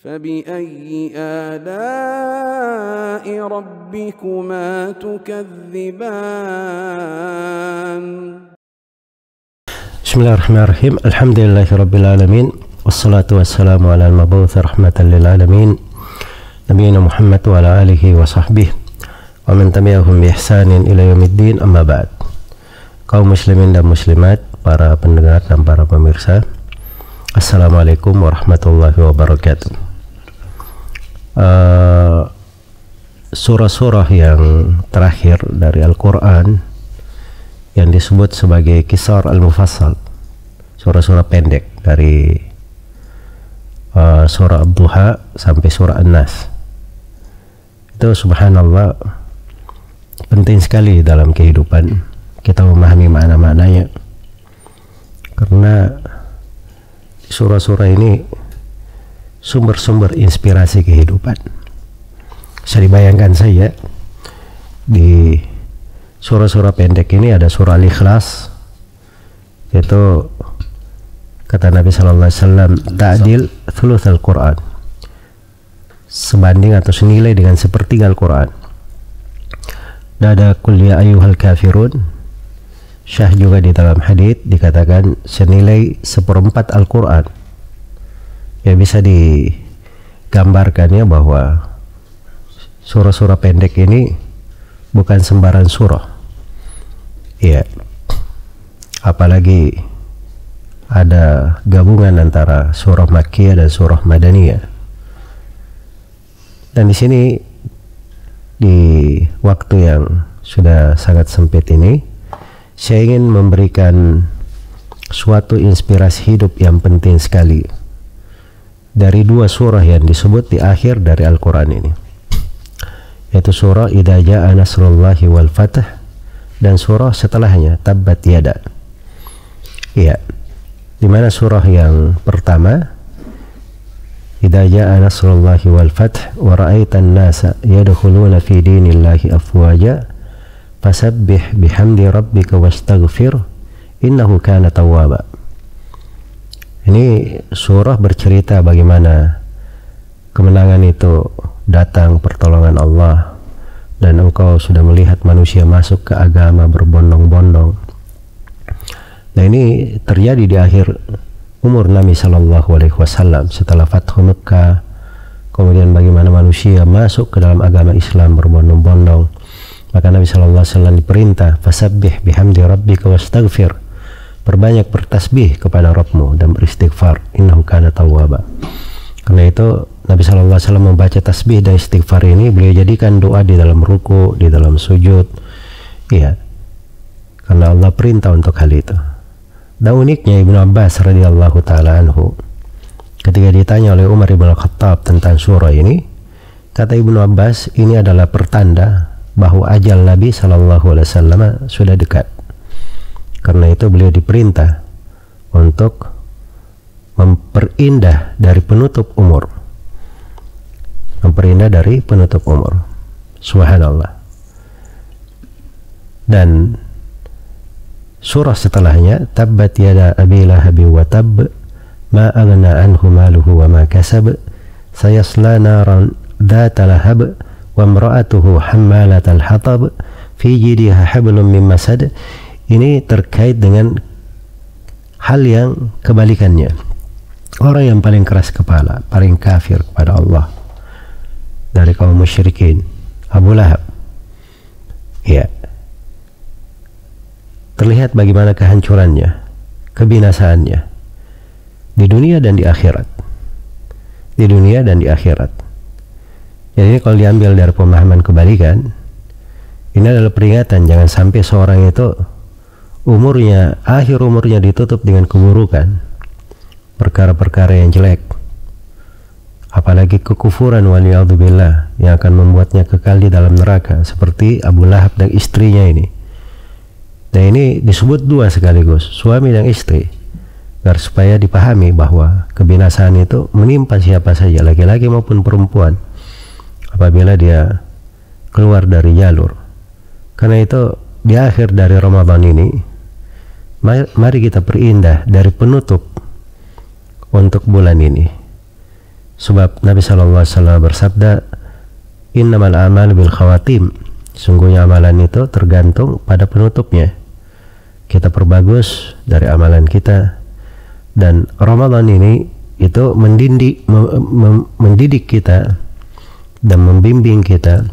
فبأي آلاء ربكما تكذبان بسم الله الرحمن الرحيم الحمد لله رب العالمين والصلاة والسلام على المبعوث رحمة للعالمين نبينا محمد وعلى آله وصحبه ومن تبعهم بإحسان إلى يوم الدين أما بعد. Kaum muslimin dan muslimat, para pendengar dan para pemirsa, Assalamualaikum warahmatullahi wabarakatuh. Surah-surah yang terakhir dari Al-Quran yang disebut sebagai Qisar Al-Mufassal, surah-surah pendek dari surah Ad-Duha sampai surah An-Nas, itu subhanallah penting sekali dalam kehidupan kita memahami makna-maknanya, karena surah-surah ini sumber-sumber inspirasi kehidupan. Bisa dibayangkan saja di surah-surah pendek ini ada surah Al-Ikhlas, yaitu kata Nabi Sallallahu Alaihi Wasallam ta'dil thuluth Al-Quran, sebanding atau senilai dengan sepertiga Al-Quran. Dan ada Qul ya ayyuhal kafirun, Syah juga di dalam hadits dikatakan senilai seperempat Al-Quran. Ya, bisa digambarkannya bahwa surah-surah pendek ini bukan sembarang surah. Ya, apalagi ada gabungan antara surah Makkiyah dan surah Madaniyah. Dan di sini di waktu yang sudah sangat sempit ini, saya ingin memberikan suatu inspirasi hidup yang penting sekali dari dua surah yang disebut di akhir dari Al-Quran ini, yaitu surah Idza Jaa Nasrullahi wal Fath dan surah setelahnya Tabbat Yada. Ya, di mana surah yang pertama Idza Jaa Nasrullahi wal Fath wa ra'aitan nasa yadkhuluna fi dinillahi afwaja fasabbih bihamdi rabbika wastaghfir innahu kana tawwaba. Ini surah bercerita bagaimana kemenangan itu datang, pertolongan Allah, dan engkau sudah melihat manusia masuk ke agama berbondong-bondong. Nah, ini terjadi di akhir umur Nabi Sallallahu Alaihi Wasallam setelah Fathu Mekah. Kemudian bagaimana manusia masuk ke dalam agama Islam berbondong-bondong. Maka Nabi Sallallahu Alaihi Wasallam diperintah fasabbih bihamdi rabbika wastaghfir, perbanyak bertasbih kepada Rabbmu dan beristighfar, innahu kana tawwaba. Karena itu Nabi Sallallahu Alaihi Wasallam membaca tasbih dan istighfar ini beliau jadikan doa di dalam ruku, di dalam sujud, ya, karena Allah perintah untuk hal itu. Dan uniknya Ibnu Abbas radhiyallahu taala anhu, ketika ditanya oleh Umar bin Khattab tentang surah ini, kata Ibnu Abbas, ini adalah pertanda bahwa ajal Nabi Sallallahu Alaihi Wasallam sudah dekat. Karena itu beliau diperintah untuk memperindah dari penutup umur, memperindah dari penutup umur. Subhanallah. Dan surah setelahnya Tabbat yada abi lahabi wa tab ma aghna anhu maluhu wa ma kasab sayasla naran dhata lahab wa imra'atuhu hammalatal hatab fi jidiha hablum min masad. Ini terkait dengan hal yang kebalikannya. Orang yang paling keras kepala, paling kafir kepada Allah dari kaum musyrikin, Abu Lahab. Ya, terlihat bagaimana kehancurannya, kebinasaannya di dunia dan di akhirat. Di dunia dan di akhirat. Jadi kalau diambil dari pemahaman kebalikan, ini adalah peringatan jangan sampai seorang itu akhir umurnya ditutup dengan keburukan, perkara-perkara yang jelek, apalagi kekufuran waliyadzubillah yang akan membuatnya kekal di dalam neraka seperti Abu Lahab dan istrinya ini. Dan ini disebut dua sekaligus, suami dan istri, agar supaya dipahami bahwa kebinasaan itu menimpa siapa saja, laki-laki maupun perempuan, apabila dia keluar dari jalur. Karena itu di akhir dari Ramadan ini, mari kita perindah dari penutup untuk bulan ini, Sebab Nabi SAW bersabda, innamal amal bil khawatim, sungguhnya amalan itu tergantung pada penutupnya. Kita perbagus dari amalan kita, dan Ramadan ini itu mendidik kita dan membimbing kita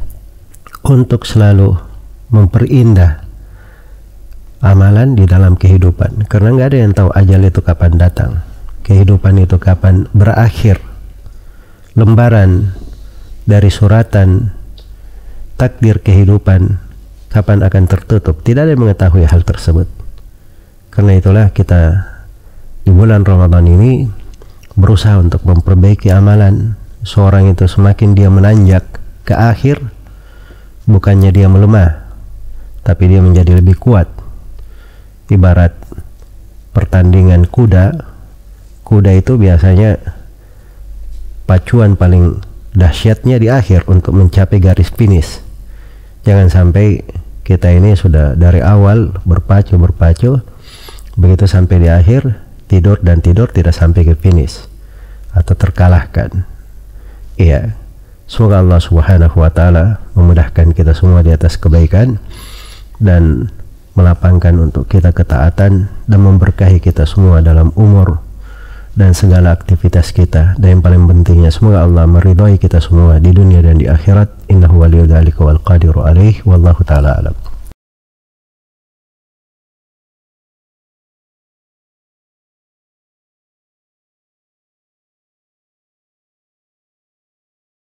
untuk selalu memperindah amalan di dalam kehidupan, karena nggak ada yang tahu ajal itu kapan datang, kehidupan itu kapan berakhir, lembaran dari suratan takdir kehidupan kapan akan tertutup, tidak ada yang mengetahui hal tersebut. Karena itulah kita di bulan Ramadan ini berusaha untuk memperbaiki amalan. Seorang itu semakin dia menanjak ke akhir, bukannya dia melemah, tapi dia menjadi lebih kuat. Ibarat pertandingan kuda itu biasanya pacuan paling dahsyatnya di akhir untuk mencapai garis finish. Jangan sampai kita ini sudah dari awal berpacu, begitu sampai di akhir tidur tidak sampai ke finish atau terkalahkan. Iya, semoga Allah Subhanahu wa Ta'ala memudahkan kita semua di atas kebaikan dan melapangkan untuk kita ketaatan dan memberkahi kita semua dalam umur dan segala aktivitas kita. Dan yang paling pentingnya, semoga Allah meridhai kita semua di dunia dan di akhirat. Innahu waliyyu dzalika wal qadiru alaihi, wallahu ta'ala alam.